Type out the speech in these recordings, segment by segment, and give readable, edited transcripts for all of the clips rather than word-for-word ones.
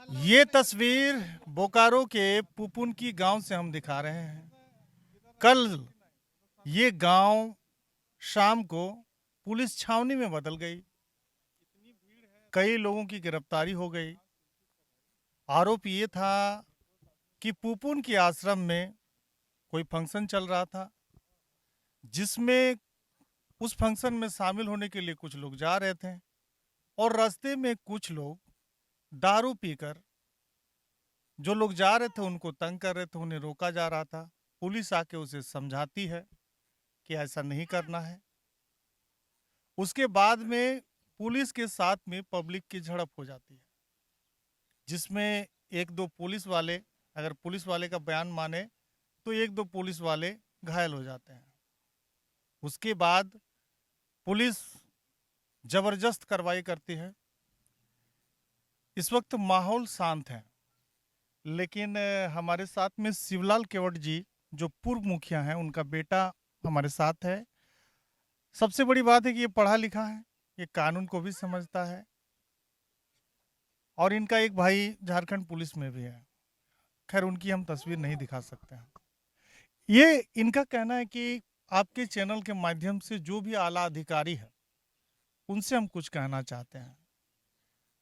ये तस्वीर बोकारो के पुपुनकी गांव से हम दिखा रहे हैं। कल ये गांव शाम को पुलिस छावनी में बदल गई। कई लोगों की गिरफ्तारी हो गई। आरोप ये था कि पुपुन के आश्रम में कोई फंक्शन चल रहा था, जिसमें उस फंक्शन में शामिल होने के लिए कुछ लोग जा रहे थे और रास्ते में कुछ लोग दारू पीकर जो लोग जा रहे थे उनको तंग कर रहे थे, उन्हें रोका जा रहा था। पुलिस आके उसे समझाती है कि ऐसा नहीं करना है। उसके बाद में पुलिस के साथ में पब्लिक की झड़प हो जाती है, जिसमें एक दो पुलिस वाले, अगर पुलिस वाले का बयान माने तो एक दो पुलिस वाले घायल हो जाते हैं। उसके बाद पुलिस जबरदस्त कार्रवाई करती है। इस वक्त माहौल शांत है, लेकिन हमारे साथ में शिवलाल केवट जी, जो पूर्व मुखिया हैं, उनका बेटा हमारे साथ है। सबसे बड़ी बात है कि ये पढ़ा लिखा है, ये कानून को भी समझता है और इनका एक भाई झारखंड पुलिस में भी है। खैर, उनकी हम तस्वीर नहीं दिखा सकते हैं। ये इनका कहना है कि आपके चैनल के माध्यम से जो भी आला अधिकारी है उनसे हम कुछ कहना चाहते हैं।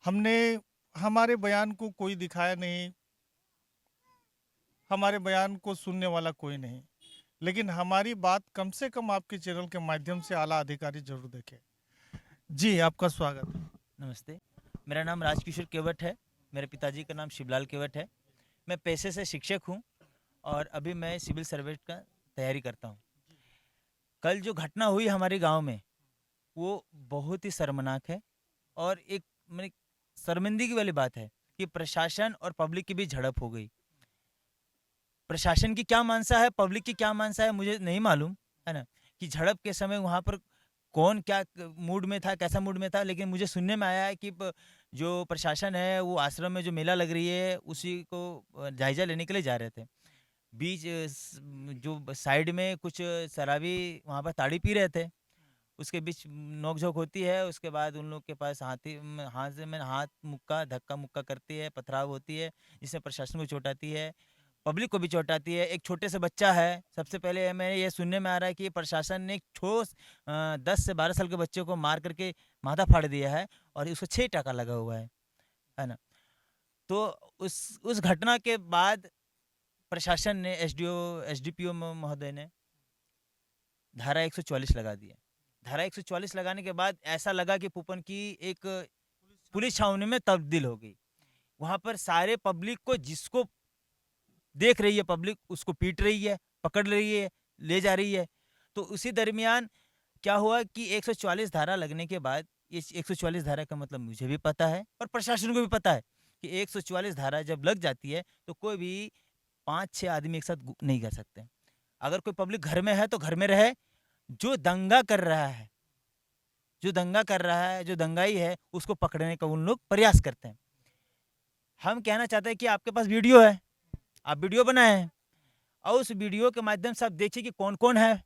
हमने हमारे बयान को कोई दिखाया नहीं, हमारे बयान को सुनने वाला कोई नहीं, लेकिन हमारी बात कम से कम आपके चैनल के माध्यम से आला अधिकारी जरूर देखें। जी, आपका स्वागत है। नमस्ते। मेरा नाम राजकिशोर केवट है। मेरे पिताजी का नाम शिवलाल केवट है। मैं पेशे से शिक्षक हूँ और अभी मैं सिविल सर्विस का तैयारी करता हूँ। कल जो घटना हुई हमारे गांव में वो बहुत ही शर्मनाक है और एक मैंने शर्मिंदगी वाली बात है कि प्रशासन और पब्लिक की भी झड़प हो गई। प्रशासन की क्या मानसा है, पब्लिक की क्या मानसा है, मुझे नहीं मालूम, है ना, कि झड़प के समय वहाँ पर कौन क्या मूड में था, कैसा मूड में था। लेकिन मुझे सुनने में आया है कि जो प्रशासन है वो आश्रम में जो मेला लग रही है उसी को जायजा लेने के लिए जा रहे थे। बीच जो साइड में कुछ शराबी वहाँ पर ताड़ी पी रहे थे, उसके बीच नोक-झोंक होती है। उसके बाद उन लोग के पास हाथ से में हाथ मुक्का धक्का-मुक्का करती है, पथराव होती है, जिससे प्रशासन को चोट आती है, पब्लिक को भी चोट आती है। एक छोटे से बच्चा है, सबसे पहले मैं ये सुनने में आ रहा है कि प्रशासन ने एक 10 से 12 साल के बच्चे को मार करके माथा फाड़ दिया है और उसको 6 टाँका लगा हुआ है ना? तो उस घटना के बाद प्रशासन ने एसडीपीओ महोदय ने धारा 144 लगा दिया। धारा 144 लगाने के बाद ऐसा लगा कि पुपन की एक पुलिस छावनी में तब्दील हो गई। वहाँ पर सारे पब्लिक को, जिसको देख रही है पब्लिक, उसको पीट रही है, पकड़ रही है, ले जा रही है। तो उसी दरमियान क्या हुआ कि 144 धारा लगने के बाद, इस 144 धारा का मतलब मुझे भी पता है और प्रशासन को भी पता है कि 144 धारा जब लग जाती है तो कोई भी 5-6 आदमी एक साथ नहीं कर सकते। अगर कोई पब्लिक घर में है तो घर में रहे। जो दंगा कर रहा है, जो दंगाई है, उसको पकड़ने का उन लोग प्रयास करते हैं। हम कहना चाहते हैं कि आपके पास वीडियो है, आप वीडियो बनाए हैं और उस वीडियो के माध्यम से आप देखिए कि कौन-कौन है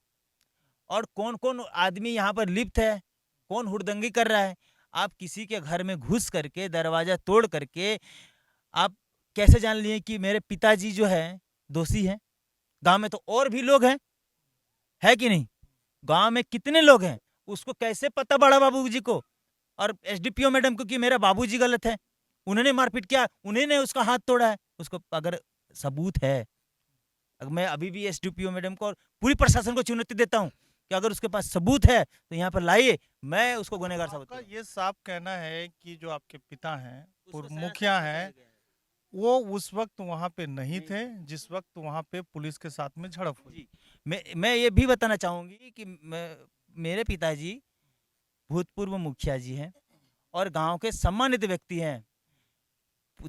और कौन-कौन आदमी यहाँ पर लिप्त है, कौन हुड़दंगी कर रहा है। आप किसी के घर में घुस करके, दरवाज़ा तोड़ करके आप कैसे जान लिए कि मेरे पिताजी जो हैं दोषी हैं? गाँव में तो और भी लोग हैं, है कि नहीं? गाँव में कितने लोग हैं, उसको कैसे पता बड़ा बाबूजी को और एसडीपीओ मैडम को कि मेरा बाबूजी गलत है? उन्होंने मारपीट किया, उन्हीं ने उसका हाथ तोड़ा है। उसको अगर सबूत है, मैं अभी भी एसडीपीओ मैडम को और पूरी प्रशासन को चुनौती देता हूँ कि अगर उसके पास सबूत है तो यहाँ पर लाइए, मैं उसको गुनहगार साबित आपका करूँ। ये साफ कहना है कि जो आपके पिता हैं, उसको पूर्व सरासर मुखिया फंसाया हैं, गया है। वो उस वक्त वहां पे नहीं नहीं थे थे। जिस वक्त वहां पे पुलिस के साथ में झड़प हुई। जी, मैं ये भी बताना चाहूँगी कि मेरे पिताजी भूतपूर्व मुखिया जी हैं और गाँव के सम्मानित व्यक्ति हैं।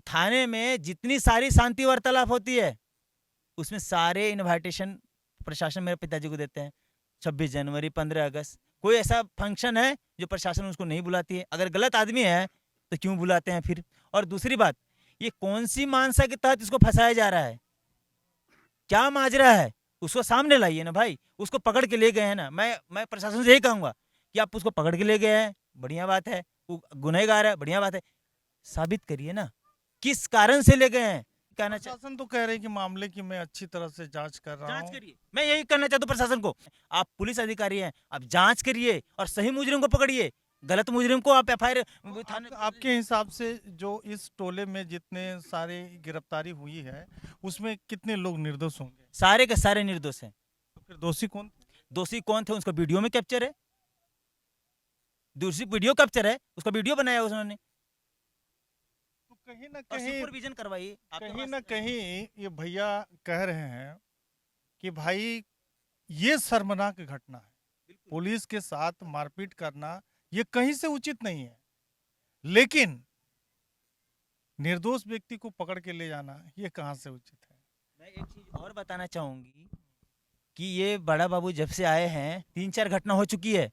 थाने में जितनी सारी शांति वार्तालाप होती है, उसमें सारे इनविटेशन प्रशासन मेरे पिताजी को देते हैं। 26 जनवरी, 15 अगस्त, कोई ऐसा फंक्शन है जो प्रशासन उसको नहीं बुलाती है। अगर गलत आदमी है तो क्यों बुलाते हैं फिर? और दूसरी बात, ये कौन सी मानसा के तहत इसको फंसाया जा रहा है? क्या माजरा है? उसको सामने लाइए ना भाई। उसको पकड़ के ले गए हैं ना, मैं प्रशासन से यही कहूँगा कि आप उसको पकड़ के ले गए हैं, बढ़िया बात है। वो गुनहगार है, बढ़िया बात है। साबित करिए ना। किस कारण से ले गए हैं कहना चाहता प्रशासन तो कह रहे हैं कि मामले की मैं अच्छी तरह से जांच कर रहा जांच हूँ। करिए। मैं यही करना चाहता हूँ प्रशासन को, आप पुलिस अधिकारी हैं, आप जांच करिए और सही मुजरिम को पकड़िए, गलत मुजरिम को आप एफआईआर थाने आपके हिसाब से जो इस टोले में जितने सारे गिरफ्तारी हुई है उसमें कितने लोग निर्दोष होंगे? सारे के सारे निर्दोष हैं। तो फिर दोषी कौन? दोषी कौन थे उसका वीडियो में कैप्चर है, दूसरी वीडियो कैप्चर है, उसका वीडियो बनाया उन्होंने तो कहीं ना और कहीं सुपरविजन करवाइए। आपके कहीं पास ना कहीं ये भैया कह रहे हैं कि भाई ये शर्मनाक घटना है, बिल्कुल पुलिस के साथ मारपीट करना ये कहीं से उचित नहीं है, लेकिन निर्दोष व्यक्ति को पकड़ के ले जाना ये कहाँ से उचित है? मैं एक चीज और बताना चाहूंगी कि ये बड़ा बाबू जब से आए हैं 3-4 घटना हो चुकी है।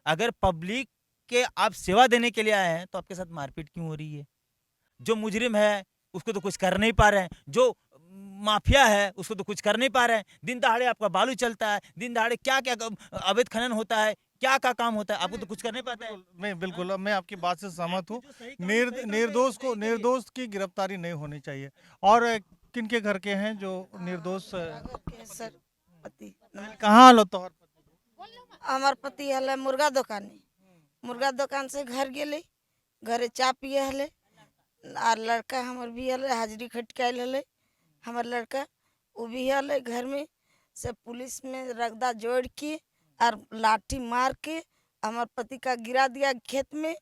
अगर पब्लिक के आप सेवा देने के लिए आए हैं तो आपके साथ मारपीट क्यों हो रही है? जो मुजरिम है उसको तो कुछ कर नहीं पा रहे हैं, जो माफिया है उसको तो कुछ कर नहीं पा रहे हैं। दिन दहाड़े आपका बालू चलता है, दिन दहाड़े क्या क्या अवैध खनन होता है, क्या क्या काम होता है, आपको तो कुछ कर नहीं पाता है। नहीं, बिल्कुल मैं आपकी बात से सहमत हूँ। जो सही काम है, सही काम निर्दोष को सही करिए। निर्दोष की गिरफ्तारी नहीं होनी चाहिए। और किनके घर के हैं जो निर्दोष? सर पति कहाँ लो तोहर पति? हमार पति हले मुर्गा दुकान, मुर्गा दुकान से घर गेले, घरे चा पिए हले, और लड़का हमार भी हले हाजिरी खटकायल हले, हमार लड़का वो भी हले घर में से पुलिस में रगदा जोड़ के और लाठी मार के हमार पति का गिरा दिया खेत में,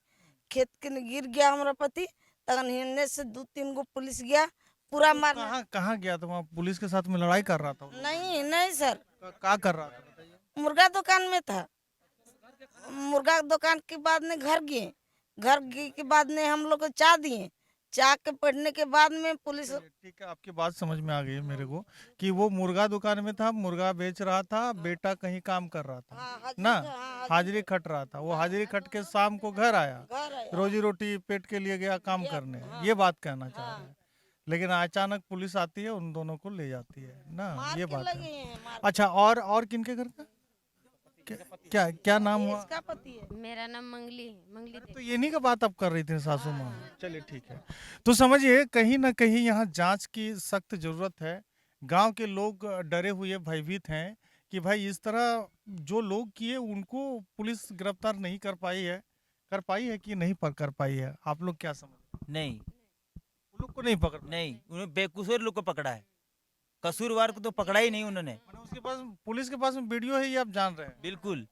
खेत के गिर गया हमारा पति। तगन हिलने से 2-3 गो पुलिस गया पूरा मार। कहाँ कहाँ गया था? वहाँ पुलिस के साथ में लड़ाई कर रहा था वो? नहीं नहीं सर, क्या कर रहा था बताइए? मुर्गा दुकान में था। मुर्गा दुकान के बाद में घर गए, घर गए के बाद में हम लोग को चाय दिए, चाय के पढ़ने के बाद में पुलिस। ठीक है, आपकी बात समझ में आ गई है मेरे को कि वो मुर्गा दुकान में था, मुर्गा बेच रहा था, बेटा कहीं काम कर रहा था हाँ, हाजिरी ना, का- हाँ, हाजिरी खट रहा था। वो हाजिरी खट के शाम को घर आया, घर आया। रोजी रोटी पेट के लिए गया काम करने, ये बात कहना चाह रहे हैं। लेकिन अचानक पुलिस आती है, उन दोनों को ले जाती है ना, मार ये के बात लगे है। हैं, मार अच्छा, और किनके घर का? क्या क्या नाम के। हुआ? इसका पति है। मेरा नाम मंगली है, मंगली तो देवी। ये नहीं का बात आप कर रही थी सासू माँ? चलिए ठीक है। तो समझिए कहीं ना कहीं यहाँ जांच की सख्त जरूरत है। गांव के लोग डरे हुए भयभीत हैं कि भाई इस तरह जो लोग किए उनको पुलिस गिरफ्तार नहीं कर पाई है कि नहीं कर पाई है? आप लोग क्या समझ? नहीं वो लोग को नहीं पकड़ पाई। नहीं, उन्होंने बेकसूर लोग को पकड़ा है, कसूरवार को तो पकड़ा ही नहीं उन्होंने। माने उसके पास, पुलिस के पास में वीडियो है, ये आप जान रहे हैं? बिल्कुल,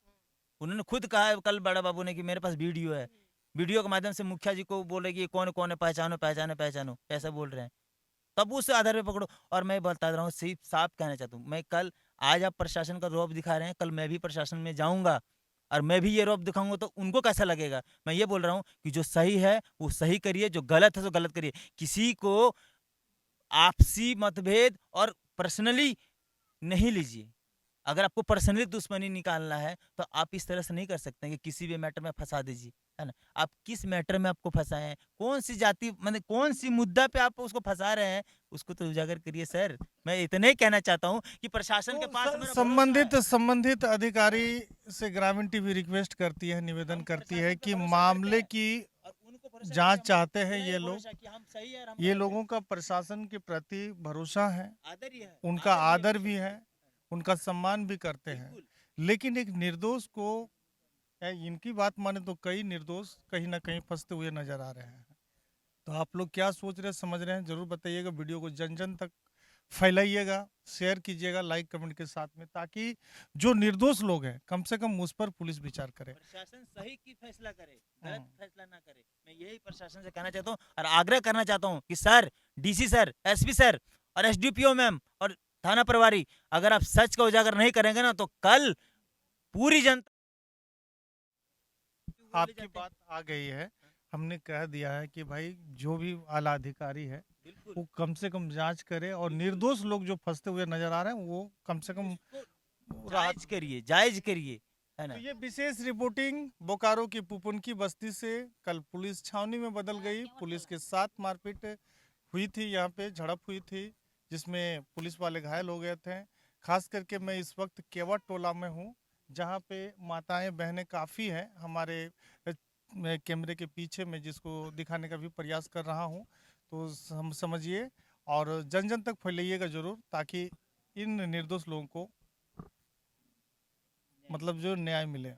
उन्होंने खुद कहा है कल बड़ा बाबू ने कि मेरे पास वीडियो है, वीडियो के माध्यम से मुखिया जी को बोले कि कौन कौन है, पहचानो पहचानो पहचानो, ऐसा बोल रहे हैं। तब उस आधार पे पकड़ो। और मैं बता रहा हूँ, सिर्फ साफ कहना चाहता हूँ, मैं कल, आज आप प्रशासन का रौब दिखा रहे हैं, कल मैं भी प्रशासन में जाऊंगा और मैं भी ये रौब दिखाऊंगा तो उनको कैसा लगेगा। मैं ये बोल रहा हूँ कि जो सही है वो सही करिए, जो गलत है तो गलत करिए। किसी को आपसी मतभेद और पर्सनली नहीं लीजिए। अगर आपको पर्सनली दुश्मनी निकालना है तो आप इस तरह से नहीं कर सकते हैं कि किसी भी मैटर में फंसा दीजिए, है ना। आप किस मैटर में आपको फंसाए हैं, कौन सी जाति, मतलब कौन सी मुद्दा पे आप उसको फंसा रहे हैं, उसको तो उजागर करिए सर। मैं इतना ही कहना चाहता हूँ कि प्रशासन के पास मेरा संबंधित अधिकारी से ग्रामीण टीवी रिक्वेस्ट करती है, निवेदन करती है कि मामले की जांच चाहते हैं ये लोग। ये लोगों का प्रशासन के प्रति भरोसा है, उनका आदर भी है, उनका सम्मान भी करते हैं, लेकिन एक निर्दोष को, इनकी बात माने तो कई निर्दोष कहीं ना कहीं फंसते हुए नजर आ रहे हैं। तो आप लोग क्या सोच रहे हैं, समझ रहे हैं, जरूर बताइएगा। वीडियो को जन जन तक फैलाइएगा, शेयर कीजिएगा लाइक कमेंट के साथ में, ताकि जो निर्दोष लोग हैं कम से कम उस पर पुलिस विचार करे, प्रशासन सही की फैसला करे, गलत फैसला ना करे। मैं यही प्रशासन से कहना चाहता हूँ और आग्रह करना चाहता हूँ कि sir, DC sir, SP sir और एसडीपीओ मैम और थाना प्रभारी, अगर आप सच का उजागर नहीं करेंगे ना तो कल पूरी जनता। आपकी बात आ गई है, हमने कह दिया है कि भाई जो भी आला अधिकारी है वो कम से कम जांच करे और निर्दोष लोग जो फंसते हुए नजर आ रहे हैं वो कम से कम राहत। जायज करिए, जायज करिए, है ना। तो ये विशेष रिपोर्टिंग बोकारो की पुपुनकी बस्ती से। कल पुलिस छावनी में बदल गई, पुलिस के साथ मारपीट हुई थी, यहाँ पे झड़प हुई थी जिसमें पुलिस वाले घायल हो गए थे। खास करके मैं इस वक्त केवट टोला में हूँ, जहाँ पे माताएं बहनें काफ़ी हैं। हमारे कैमरे के पीछे में जिसको दिखाने का भी प्रयास कर रहा हूँ, तो हम समझिए और जन जन तक फैलाइएगा जरूर, ताकि इन निर्दोष लोगों को मतलब जो न्याय मिले।